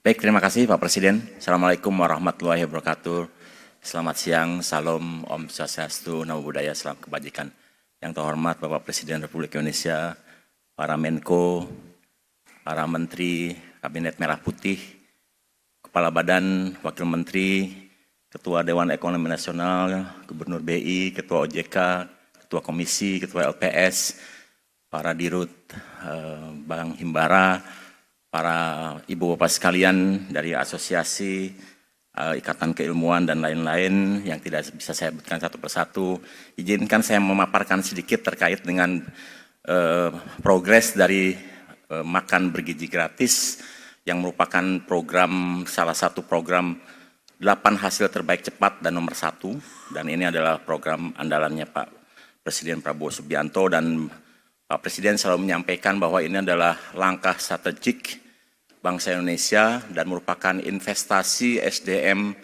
Baik, terima kasih Pak Presiden. Assalamualaikum warahmatullahi wabarakatuh. Selamat siang, salam, Om Swastiastu, Namo Buddhaya, salam kebajikan. Yang terhormat Bapak Presiden Republik Indonesia, para Menko, para Menteri, Kabinet Merah Putih, Kepala Badan, Wakil Menteri, Ketua Dewan Ekonomi Nasional, Gubernur BI, Ketua OJK, Ketua Komisi, Ketua LPS, para Dirut, Bank Himbara, para ibu bapak sekalian dari asosiasi, ikatan keilmuan dan lain-lain yang tidak bisa saya sebutkan satu persatu. Izinkan saya memaparkan sedikit terkait dengan progres dari makan bergizi gratis yang merupakan salah satu program 8 hasil terbaik cepat dan nomor 1, dan ini adalah program andalannya Pak Presiden Prabowo Subianto, dan Pak Presiden selalu menyampaikan bahwa ini adalah langkah strategik bangsa Indonesia dan merupakan investasi SDM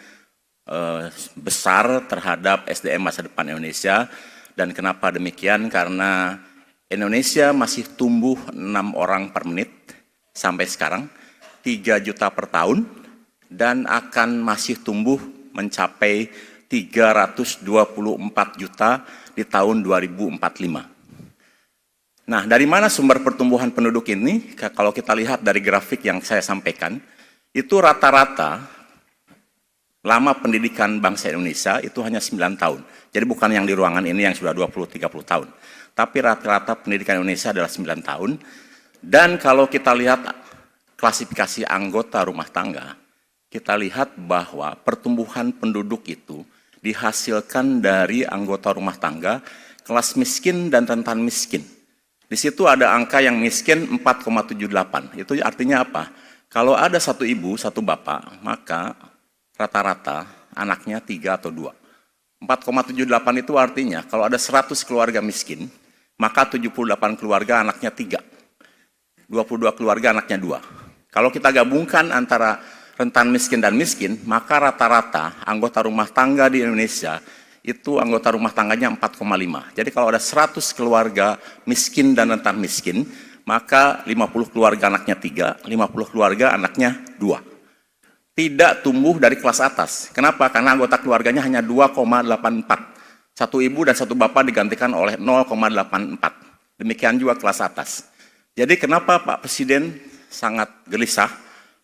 besar terhadap SDM masa depan Indonesia. Dan kenapa demikian? Karena Indonesia masih tumbuh 6 orang per menit sampai sekarang, 3 juta per tahun, dan akan masih tumbuh mencapai 324 juta di tahun 2045. Nah, dari mana sumber pertumbuhan penduduk ini? Kalau kita lihat dari grafik yang saya sampaikan, itu rata-rata lama pendidikan bangsa Indonesia itu hanya 9 tahun. Jadi bukan yang di ruangan ini yang sudah 20-30 tahun. Tapi rata-rata pendidikan Indonesia adalah 9 tahun. Dan kalau kita lihat klasifikasi anggota rumah tangga, kita lihat bahwa pertumbuhan penduduk itu dihasilkan dari anggota rumah tangga, kelas miskin dan rentan miskin. Di situ ada angka yang miskin 4,78. Itu artinya apa? Kalau ada satu ibu, satu bapak, maka rata-rata anaknya 3 atau 2. 4,78 itu artinya kalau ada 100 keluarga miskin, maka 78 keluarga anaknya 3. 22 keluarga anaknya 2. Kalau kita gabungkan antara rentan miskin dan miskin, maka rata-rata anggota rumah tangga di Indonesia itu anggota rumah tangganya 4,5. Jadi kalau ada 100 keluarga miskin dan rentan miskin, maka 50 keluarga anaknya 3, 50 keluarga anaknya 2. Tidak tumbuh dari kelas atas. Kenapa? Karena anggota keluarganya hanya 2,84. Satu ibu dan satu bapak digantikan oleh 0,84. Demikian juga kelas atas. Jadi kenapa Pak Presiden sangat gelisah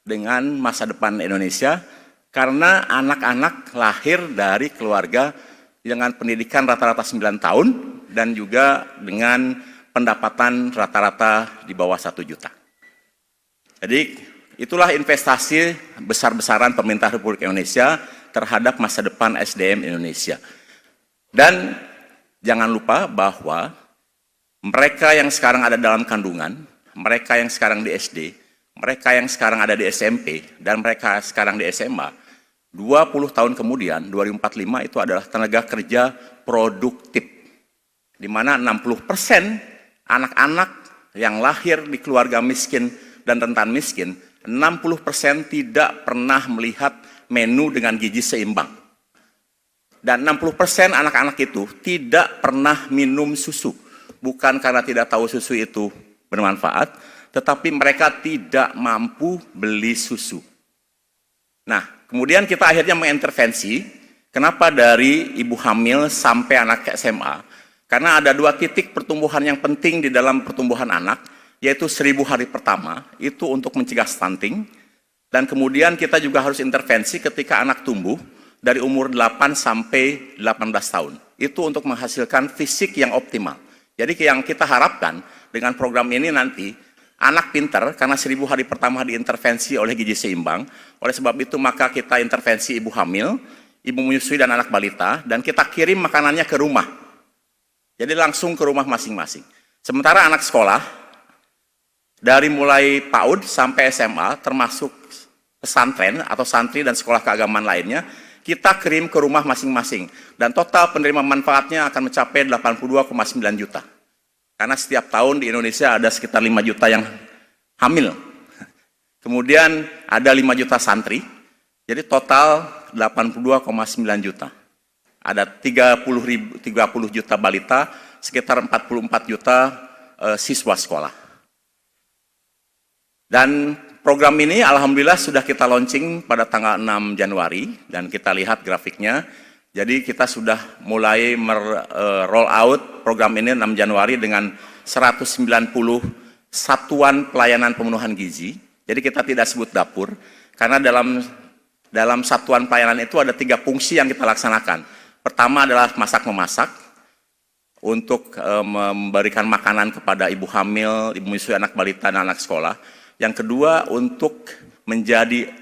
dengan masa depan Indonesia? Karena anak-anak lahir dari keluarga dengan pendidikan rata-rata 9 tahun dan juga dengan pendapatan rata-rata di bawah 1 juta. Jadi itulah investasi besar-besaran pemerintah Republik Indonesia terhadap masa depan SDM Indonesia. Dan jangan lupa bahwa mereka yang sekarang ada dalam kandungan, mereka yang sekarang di SD, mereka yang sekarang ada di SMP, dan mereka sekarang di SMA, 20 tahun kemudian, 2045 itu adalah tenaga kerja produktif. Di mana 60% anak-anak yang lahir di keluarga miskin dan rentan miskin, 60% tidak pernah melihat menu dengan gizi seimbang. Dan 60% anak-anak itu tidak pernah minum susu. Bukan karena tidak tahu susu itu bermanfaat, tetapi mereka tidak mampu beli susu. Nah, kemudian kita akhirnya mengintervensi. Kenapa dari ibu hamil sampai anak SMA? Karena ada 2 titik pertumbuhan yang penting di dalam pertumbuhan anak, yaitu 1000 hari pertama, itu untuk mencegah stunting. Dan kemudian kita juga harus intervensi ketika anak tumbuh dari umur 8 sampai 18 tahun. Itu untuk menghasilkan fisik yang optimal. Jadi yang kita harapkan dengan program ini nanti, anak pintar karena 1000 hari pertama diintervensi oleh gizi seimbang. Oleh sebab itu maka kita intervensi ibu hamil, ibu menyusui dan anak balita, dan kita kirim makanannya ke rumah. Jadi langsung ke rumah masing-masing. Sementara anak sekolah, dari mulai PAUD sampai SMA, termasuk pesantren atau santri dan sekolah keagamaan lainnya, kita kirim ke rumah masing-masing. Dan total penerima manfaatnya akan mencapai 82,9 juta. Karena setiap tahun di Indonesia ada sekitar 5 juta yang hamil. Kemudian ada 5 juta santri, jadi total 82,9 juta. Ada 30 juta balita, sekitar 44 juta siswa sekolah. Dan program ini alhamdulillah sudah kita launching pada tanggal 6 Januari dan kita lihat grafiknya. Jadi kita sudah mulai roll out program ini 6 Januari dengan 190 satuan pelayanan pemenuhan gizi. Jadi kita tidak sebut dapur, karena dalam satuan pelayanan itu ada 3 fungsi yang kita laksanakan. Pertama adalah masak-memasak, untuk memberikan makanan kepada ibu hamil, ibu menyusui anak balita, dan anak sekolah. Yang kedua untuk menjadi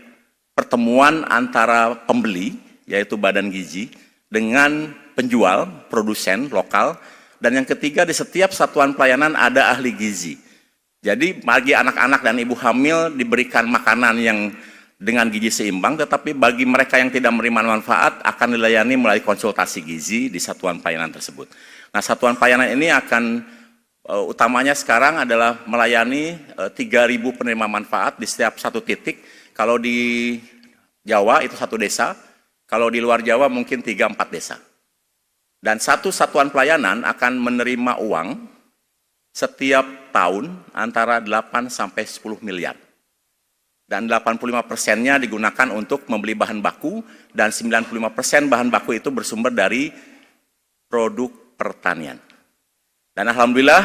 pertemuan antara pembeli, yaitu Badan Gizi, dengan penjual, produsen lokal. Dan yang ketiga, di setiap satuan pelayanan ada ahli gizi. Jadi bagi anak-anak dan ibu hamil diberikan makanan yang dengan gizi seimbang, tetapi bagi mereka yang tidak menerima manfaat akan dilayani melalui konsultasi gizi di satuan pelayanan tersebut. Nah, satuan pelayanan ini akan utamanya sekarang adalah melayani 3.000 penerima manfaat di setiap satu titik. Kalau di Jawa itu 1 desa, kalau di luar Jawa mungkin 3-4 desa. Dan satu satuan pelayanan akan menerima uang setiap tahun antara 8 sampai 10 miliar. Dan 85%-nya digunakan untuk membeli bahan baku, dan 95% bahan baku itu bersumber dari produk pertanian. Dan alhamdulillah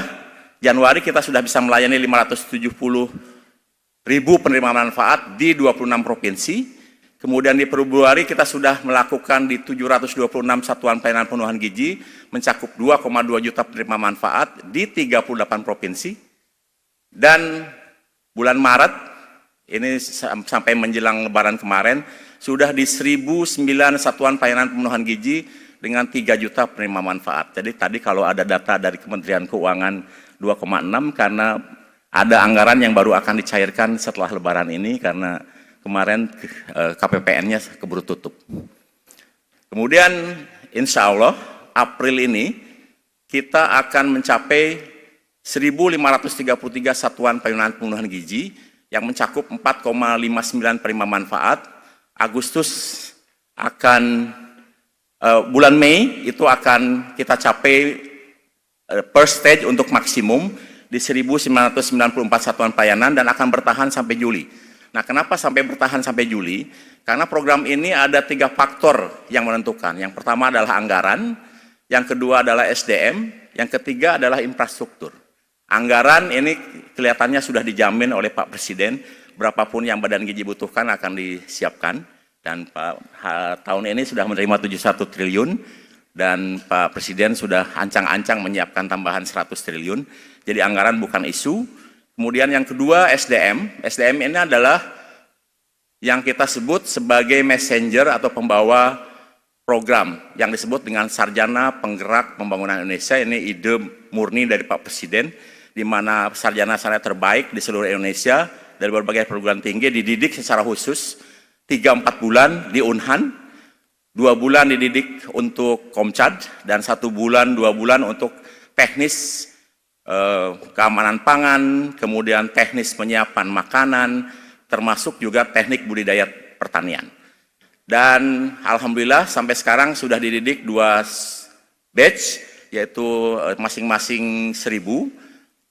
Januari kita sudah bisa melayani 570.000 penerima manfaat di 26 provinsi. Kemudian di Februari kita sudah melakukan di 726 satuan pelayanan pemenuhan gizi, mencakup 2,2 juta penerima manfaat di 38 provinsi. Dan bulan Maret, ini sampai menjelang Lebaran kemarin, sudah di 1.009 satuan pelayanan pemenuhan gizi dengan 3 juta penerima manfaat. Jadi tadi kalau ada data dari Kementerian Keuangan 2,6, karena ada anggaran yang baru akan dicairkan setelah Lebaran ini, karena kemarin KPPN-nya keburu tutup. Kemudian insya Allah April ini kita akan mencapai 1.533 satuan pelayanan pemenuhan gizi yang mencakup 4,59 penerima manfaat. Agustus akan, bulan Mei itu akan kita capai per stage untuk maksimum di 1.994 satuan pelayanan dan akan bertahan sampai Juli. Nah, kenapa sampai bertahan sampai Juli? Karena program ini ada 3 faktor yang menentukan. Yang pertama adalah anggaran, yang kedua adalah SDM, yang ketiga adalah infrastruktur. Anggaran ini kelihatannya sudah dijamin oleh Pak Presiden, berapapun yang Badan Gizi butuhkan akan disiapkan, dan tahun ini sudah menerima 71 triliun, dan Pak Presiden sudah ancang-ancang menyiapkan tambahan 100 triliun, jadi anggaran bukan isu. Kemudian yang kedua SDM. SDM ini adalah yang kita sebut sebagai messenger atau pembawa program yang disebut dengan Sarjana Penggerak Pembangunan Indonesia. Ini ide murni dari Pak Presiden, di mana sarjana-sarjana terbaik di seluruh Indonesia dari berbagai perguruan tinggi dididik secara khusus 3-4 bulan di Unhan, 2 bulan dididik untuk Komcad, dan 1 bulan 2 bulan untuk teknis keamanan pangan, kemudian teknis penyiapan makanan, termasuk juga teknik budidaya pertanian. Dan alhamdulillah sampai sekarang sudah dididik 2 batch, yaitu masing-masing 1.000,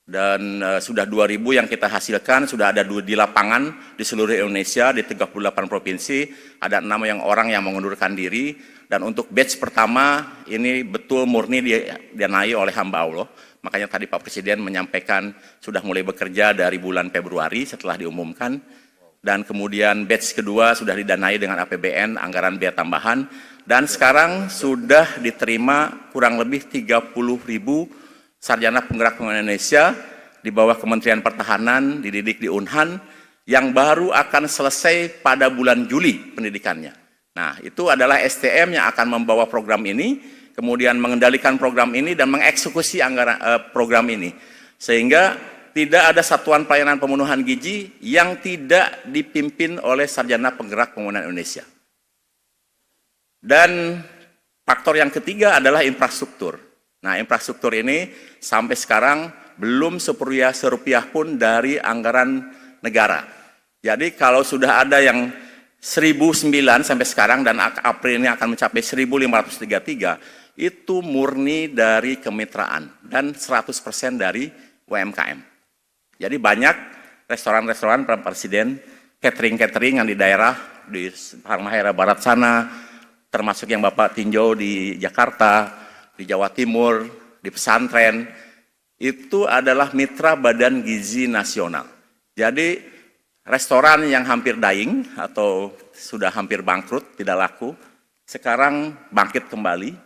dan sudah 2.000 yang kita hasilkan, sudah ada di lapangan di seluruh Indonesia, di 38 provinsi, ada 6 orang yang mengundurkan diri. Dan untuk batch pertama ini betul murni didanai oleh hamba Allah. Makanya tadi Pak Presiden menyampaikan sudah mulai bekerja dari bulan Februari setelah diumumkan. Dan kemudian batch kedua sudah didanai dengan APBN, anggaran biaya tambahan. Dan sekarang sudah diterima kurang lebih 30.000 sarjana penggerak pembangunan Indonesia di bawah Kementerian Pertahanan, dididik di Unhan, yang baru akan selesai pada bulan Juli pendidikannya. Nah, itu adalah STM yang akan membawa program ini, kemudian mengendalikan program ini dan mengeksekusi anggaran program ini. Sehingga tidak ada satuan pelayanan pemenuhan gizi yang tidak dipimpin oleh sarjana penggerak pembangunan Indonesia. Dan faktor yang ketiga adalah infrastruktur. Nah, infrastruktur ini sampai sekarang belum serupiah pun dari anggaran negara. Jadi kalau sudah ada yang 1.009 sampai sekarang dan April ini akan mencapai 1.533, itu murni dari kemitraan dan 100% dari UMKM. Jadi banyak restoran-restoran Pak Presiden, catering-catering yang di daerah, di Halmahera Barat sana, termasuk yang Bapak tinjau di Jakarta, di Jawa Timur, di pesantren, itu adalah mitra Badan Gizi Nasional. Jadi restoran yang hampir dying atau sudah hampir bangkrut, tidak laku, sekarang bangkit kembali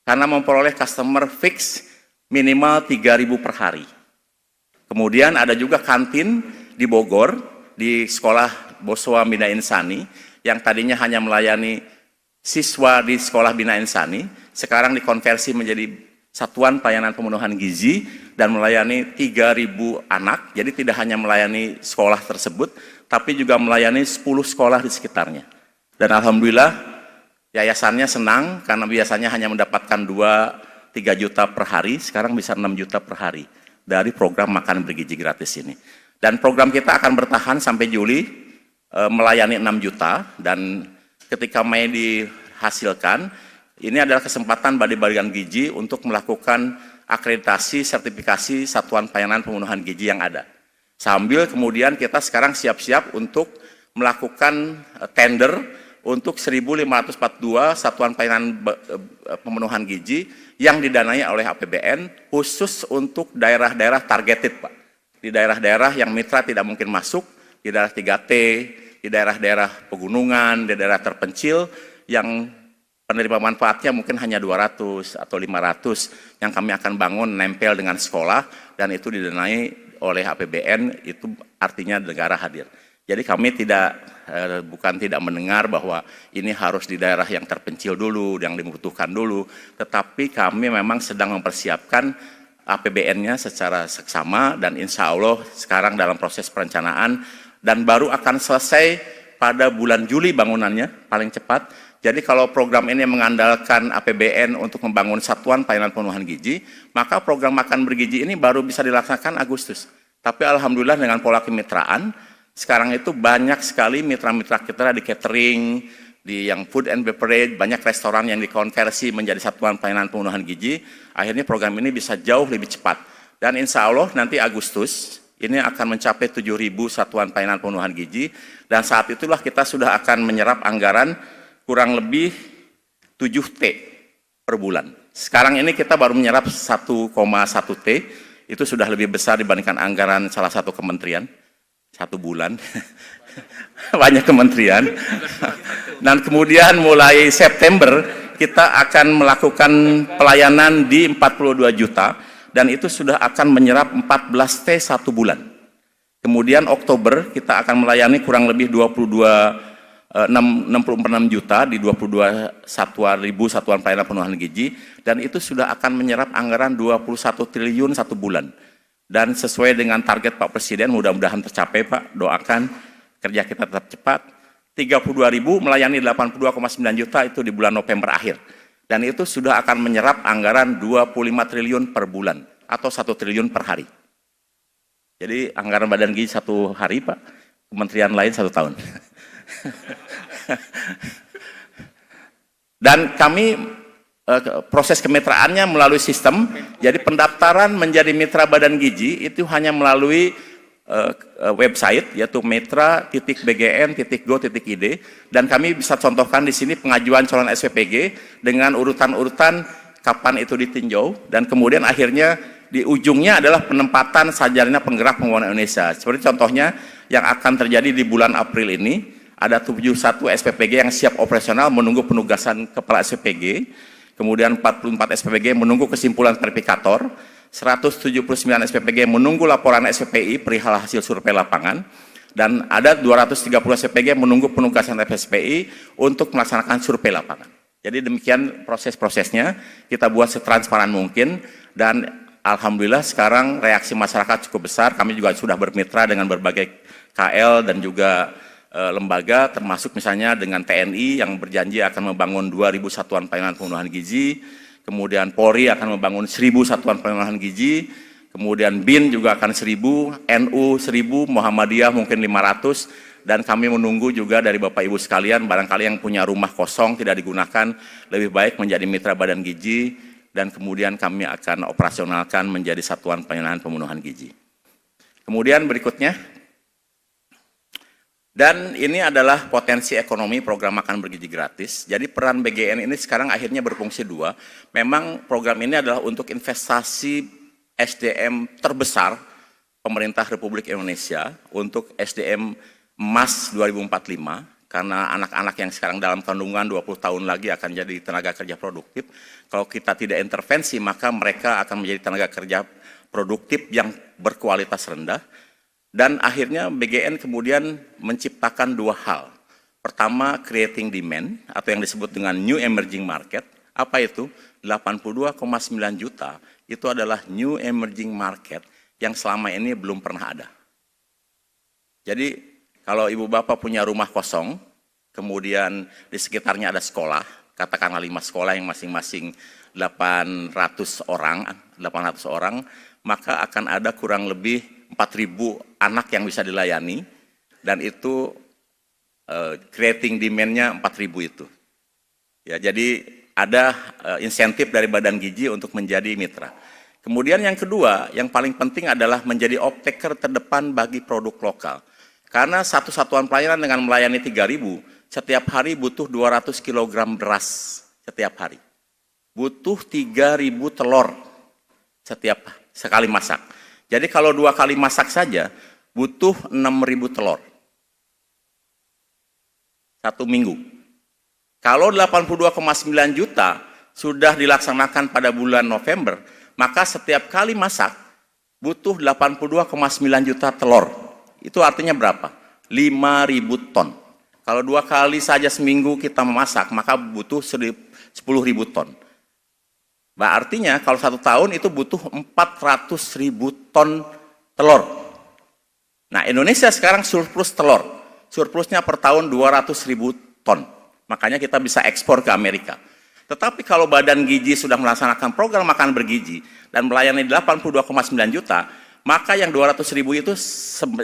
karena memperoleh customer fix minimal 3.000 per hari. Kemudian ada juga kantin di Bogor, di sekolah Boswa Bina Insani, yang tadinya hanya melayani siswa di sekolah Bina Insani, sekarang dikonversi menjadi satuan pelayanan pemenuhan gizi dan melayani 3.000 anak. Jadi tidak hanya melayani sekolah tersebut, tapi juga melayani 10 sekolah di sekitarnya. Dan alhamdulillah yayasannya senang karena biasanya hanya mendapatkan 2-3 juta per hari, sekarang bisa 6 juta per hari dari program makan bergizi gratis ini. Dan program kita akan bertahan sampai Juli, melayani 6 juta, dan ketika Mei dihasilkan, ini adalah kesempatan bagi Badan Gizi untuk melakukan akreditasi sertifikasi satuan pelayanan pemenuhan gizi yang ada. Sambil kemudian kita sekarang siap-siap untuk melakukan tender untuk 1.542 satuan pelayanan pemenuhan gizi yang didanai oleh APBN khusus untuk daerah-daerah targeted, Pak. Di daerah-daerah yang mitra tidak mungkin masuk, di daerah 3T, di daerah-daerah pegunungan, di daerah terpencil yang penerima manfaatnya mungkin hanya 200 atau 500 yang kami akan bangun nempel dengan sekolah dan itu didanai oleh APBN, itu artinya negara hadir. Jadi kami bukan tidak mendengar bahwa ini harus di daerah yang terpencil dulu, yang dibutuhkan dulu, tetapi kami memang sedang mempersiapkan APBN-nya secara seksama dan insya Allah sekarang dalam proses perencanaan dan baru akan selesai pada bulan Juli bangunannya paling cepat. Jadi kalau program ini mengandalkan APBN untuk membangun satuan pelayanan pemenuhan gizi, maka program makan bergizi ini baru bisa dilaksanakan Agustus. Tapi alhamdulillah dengan pola kemitraan, sekarang itu banyak sekali mitra-mitra kita di catering, di yang food and beverage, banyak restoran yang dikonversi menjadi satuan pelayanan pemenuhan gizi. Akhirnya program ini bisa jauh lebih cepat. Dan insya Allah nanti Agustus ini akan mencapai 7.000 satuan pelayanan pemenuhan gizi. Dan saat itulah kita sudah akan menyerap anggaran kurang lebih 7T per bulan. Sekarang ini kita baru menyerap 1,1 T, itu sudah lebih besar dibandingkan anggaran salah satu kementerian. 1 bulan, banyak kementerian. Dan kemudian mulai September kita akan melakukan pelayanan di 42 juta dan itu sudah akan menyerap 14 T 1 bulan. Kemudian Oktober kita akan melayani kurang lebih 66 juta di 22 satuan pelayanan pemenuhan gizi dan itu sudah akan menyerap anggaran 21 triliun 1 bulan. Dan sesuai dengan target Pak Presiden, mudah-mudahan tercapai Pak, doakan kerja kita tetap cepat. 32.000 melayani 82,9 juta itu di bulan November akhir. Dan itu sudah akan menyerap anggaran 25 triliun per bulan, atau 1 triliun per hari. Jadi anggaran Badan Gizi 1 hari Pak, kementerian lain 1 tahun. Dan kami proses kemitraannya melalui sistem, jadi pendaftaran menjadi mitra Badan Gizi itu hanya melalui website yaitu mitra.bgn.go.id dan kami bisa contohkan di sini pengajuan calon SPPG dengan urutan-urutan kapan itu ditinjau dan kemudian akhirnya di ujungnya adalah penempatan sarjana penggerak pembangunan Indonesia. Seperti contohnya yang akan terjadi di bulan April ini ada 71 SPPG yang siap operasional menunggu penugasan kepala SPPG. Kemudian 44 SPPG menunggu kesimpulan verifikator, 179 SPPG menunggu laporan SPPI perihal hasil survei lapangan, dan ada 230 SPPG menunggu penugasan FSPI untuk melaksanakan survei lapangan. Jadi demikian proses-prosesnya, kita buat setransparan mungkin, dan alhamdulillah sekarang reaksi masyarakat cukup besar, kami juga sudah bermitra dengan berbagai KL dan juga lembaga termasuk misalnya dengan TNI yang berjanji akan membangun 2.000 satuan pelayanan pemenuhan gizi, kemudian Polri akan membangun 1.000 satuan pemenuhan gizi, kemudian BIN juga akan 1.000, NU 1.000, Muhammadiyah mungkin 500, dan kami menunggu juga dari Bapak Ibu sekalian, barangkali yang punya rumah kosong tidak digunakan, lebih baik menjadi mitra Badan Gizi, dan kemudian kami akan operasionalkan menjadi satuan pelayanan pemenuhan gizi. Kemudian berikutnya, Dan ini adalah potensi ekonomi program makan bergizi gratis. Jadi peran BGN ini sekarang akhirnya berfungsi dua. Memang program ini adalah untuk investasi SDM terbesar pemerintah Republik Indonesia untuk SDM emas 2045, karena anak-anak yang sekarang dalam kandungan 20 tahun lagi akan jadi tenaga kerja produktif. Kalau kita tidak intervensi, maka mereka akan menjadi tenaga kerja produktif yang berkualitas rendah. Dan akhirnya BGN kemudian menciptakan dua hal. Pertama, creating demand, atau yang disebut dengan new emerging market. Apa itu? 82,9 juta, itu adalah new emerging market yang selama ini belum pernah ada. Jadi, kalau ibu bapak punya rumah kosong, kemudian di sekitarnya ada sekolah, katakanlah 5 sekolah yang masing-masing 800 orang, maka akan ada kurang lebih 4.000 anak yang bisa dilayani, dan itu creating demand-nya 4.000 itu. Ya, jadi ada insentif dari Badan Gizi untuk menjadi mitra. Kemudian yang kedua, yang paling penting adalah menjadi off-taker terdepan bagi produk lokal. Karena satu satuan pelayanan dengan melayani 3.000, setiap hari butuh 200 kg beras setiap hari. Butuh 3.000 telur setiap sekali masak. Jadi kalau 2 kali masak saja, butuh 6.000 telur. 1 minggu. Kalau 82,9 juta sudah dilaksanakan pada bulan November, maka setiap kali masak, butuh 82,9 juta telur. Itu artinya berapa? 5.000 ton. Kalau 2 kali saja seminggu kita memasak, maka butuh 10.000 ton. Artinya kalau 1 tahun itu butuh 400.000 ton telur. Nah, Indonesia sekarang surplus telur. Surplusnya per tahun 200.000 ton. Makanya kita bisa ekspor ke Amerika. Tetapi kalau Badan Gizi sudah melaksanakan program makan bergizi dan melayani 82,9 juta, maka yang 200.000 itu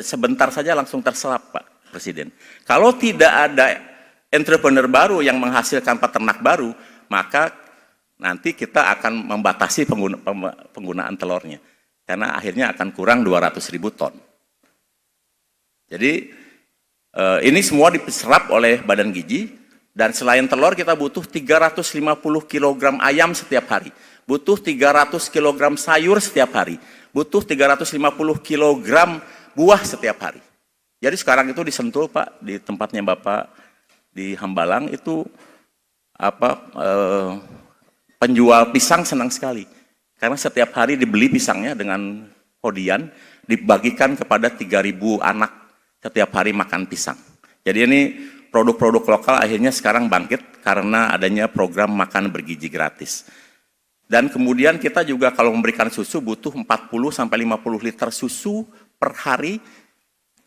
sebentar saja langsung terserap, Pak Presiden. Kalau tidak ada entrepreneur baru yang menghasilkan peternak baru, maka nanti kita akan membatasi penggunaan telurnya. Karena akhirnya akan kurang 200.000 ton. Jadi ini semua diserap oleh Badan Gizi, dan selain telur kita butuh 350 kg ayam setiap hari. Butuh 300 kg sayur setiap hari. Butuh 350 kg buah setiap hari. Jadi sekarang itu di Sentul, Pak, di tempatnya Bapak di Hambalang itu penjual pisang senang sekali, karena setiap hari dibeli pisangnya dengan hodian, dibagikan kepada 3.000 anak setiap hari makan pisang. Jadi ini produk-produk lokal akhirnya sekarang bangkit karena adanya program makan bergizi gratis. Dan kemudian kita juga kalau memberikan susu butuh 40-50 liter susu per hari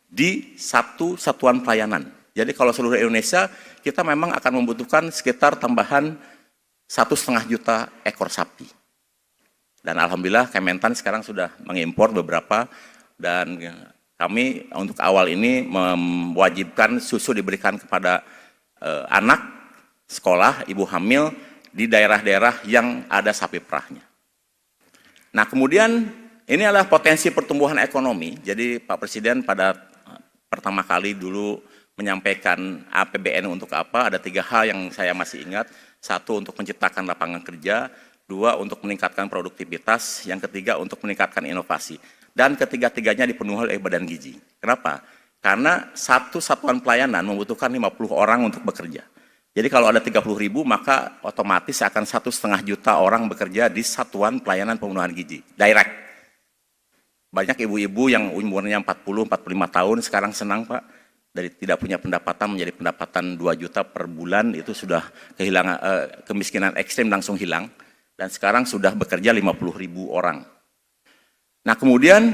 di satu satuan pelayanan. Jadi kalau seluruh Indonesia kita memang akan membutuhkan sekitar tambahan 1,5 juta ekor sapi. Dan alhamdulillah Kementan sekarang sudah mengimpor beberapa, dan kami untuk awal ini mewajibkan susu diberikan kepada anak, sekolah, ibu hamil di daerah-daerah yang ada sapi perahnya. Nah, kemudian ini adalah potensi pertumbuhan ekonomi. Jadi Pak Presiden pada pertama kali dulu menyampaikan APBN untuk apa, ada 3 hal yang saya masih ingat. 1, untuk menciptakan lapangan kerja. 2, untuk meningkatkan produktivitas. Yang ketiga, untuk meningkatkan inovasi. Dan ketiga-tiganya dipenuhi oleh Badan Gizi. Kenapa? Karena satu satuan pelayanan membutuhkan 50 orang untuk bekerja. Jadi kalau ada 30.000, maka otomatis akan 1,5 juta orang bekerja di satuan pelayanan pemenuhan gizi. Direct. Banyak ibu-ibu yang umurnya 40-45 tahun sekarang senang, Pak. Dari tidak punya pendapatan menjadi pendapatan 2 juta per bulan, itu sudah kehilangan kemiskinan ekstrim langsung hilang, dan sekarang sudah bekerja 50.000 orang. Nah, kemudian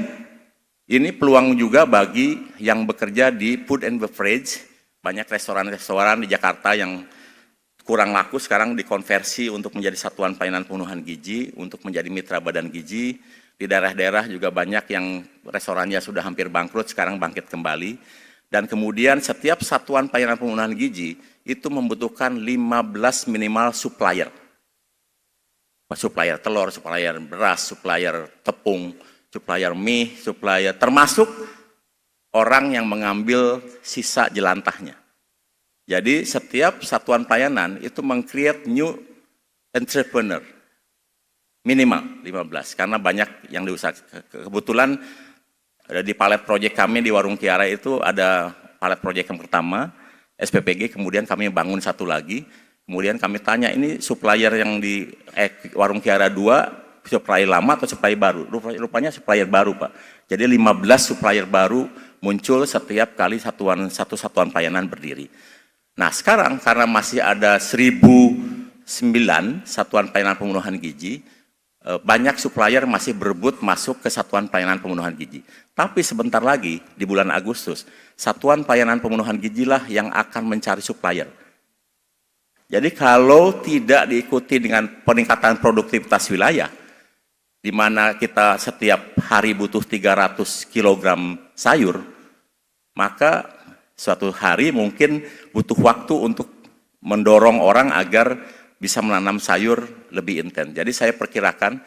ini peluang juga bagi yang bekerja di food and beverage. Banyak restoran-restoran di Jakarta yang kurang laku sekarang dikonversi untuk menjadi satuan pelayanan pemenuhan gizi, untuk menjadi mitra Badan Gizi. Di daerah-daerah juga banyak yang restorannya sudah hampir bangkrut, sekarang bangkit kembali. Dan kemudian setiap satuan pelayanan pemenuhan gizi itu membutuhkan 15 minimal supplier. Supplier telur, supplier beras, supplier tepung, supplier mie, supplier termasuk orang yang mengambil sisa jelantahnya. Jadi setiap satuan pelayanan itu meng-create new entrepreneur. Minimal 15, karena banyak yang diusahakan. Kebetulan di palet project kami di Warung Kiara itu ada palet project yang pertama, SPPG, kemudian kami bangun satu lagi, kemudian kami tanya ini supplier yang di Warung Kiara 2, supplier lama atau supplier baru? Rupanya supplier baru, Pak. Jadi 15 supplier baru muncul setiap kali satu satuan pelayanan berdiri. Nah sekarang karena masih ada 1009 satuan pelayanan pembunuhan gizi, banyak supplier masih berebut masuk ke satuan pelayanan pembunuhan gizi. Tapi sebentar lagi di bulan Agustus, satuan pelayanan pembunuhan gizi lah yang akan mencari supplier. Jadi kalau tidak diikuti dengan peningkatan produktivitas wilayah, di mana kita setiap hari butuh 300 kg sayur, maka suatu hari mungkin butuh waktu untuk mendorong orang agar bisa menanam sayur lebih intens. Jadi saya perkirakan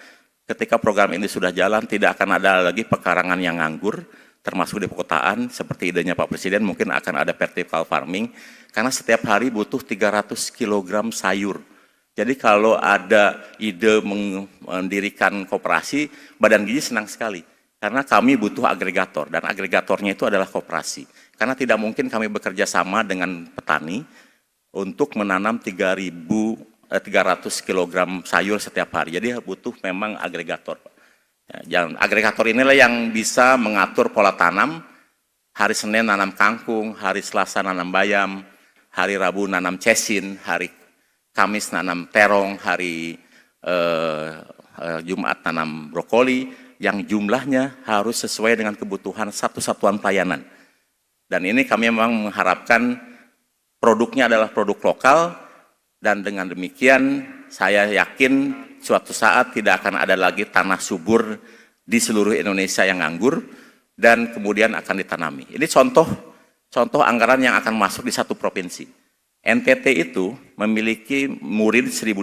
ketika program ini sudah jalan, tidak akan ada lagi pekarangan yang nganggur, termasuk di perkotaan, seperti idenya Pak Presiden, mungkin akan ada vertical farming, karena setiap hari butuh 300 kg sayur. Jadi kalau ada ide mendirikan koperasi, Badan Gizi senang sekali, karena kami butuh agregator, dan agregatornya itu adalah koperasi. Karena tidak mungkin kami bekerja sama dengan petani untuk menanam 300 kg sayur setiap hari. Jadi butuh memang agregator. Ya, agregator inilah yang bisa mengatur pola tanam. Hari Senin nanam kangkung, hari Selasa nanam bayam, hari Rabu nanam cesin, hari Kamis nanam terong, hari Jumat nanam brokoli, yang jumlahnya harus sesuai dengan kebutuhan satu satuan pelayanan. Dan ini kami memang mengharapkan produknya adalah produk lokal, dan dengan demikian saya yakin suatu saat tidak akan ada lagi tanah subur di seluruh Indonesia yang nganggur dan kemudian akan ditanami. Ini contoh anggaran yang akan masuk di satu provinsi. NTT itu memiliki murid 1,5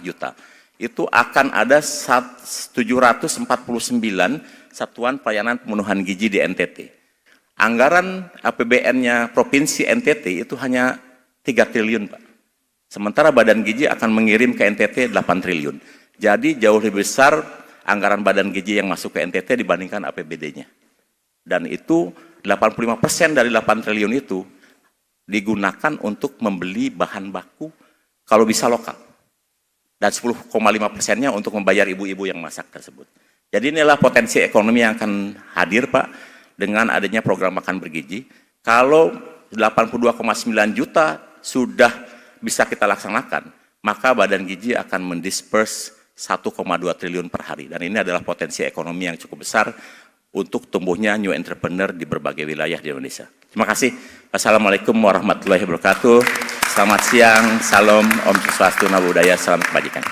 juta. Itu akan ada 749 satuan pelayanan pembunuhan gizi di NTT. Anggaran APBN-nya provinsi NTT itu hanya 3 triliun, Pak. Sementara Badan Gizi akan mengirim ke NTT 8 triliun. Jadi jauh lebih besar anggaran Badan Gizi yang masuk ke NTT dibandingkan APBD-nya. Dan itu 85% dari 8 triliun itu digunakan untuk membeli bahan baku kalau bisa lokal. Dan 10,5%-nya untuk membayar ibu-ibu yang masak tersebut. Jadi inilah potensi ekonomi yang akan hadir, Pak, dengan adanya program makan bergizi. Kalau 82,9 juta sudah bisa kita laksanakan, maka Badan Gizi akan mendisperse 1,2 triliun per hari. Dan ini adalah potensi ekonomi yang cukup besar untuk tumbuhnya new entrepreneur di berbagai wilayah di Indonesia. Terima kasih. Wassalamualaikum warahmatullahi wabarakatuh. Selamat siang, salam, Om Swastiastu, Namo Buddhaya, salam kebajikan.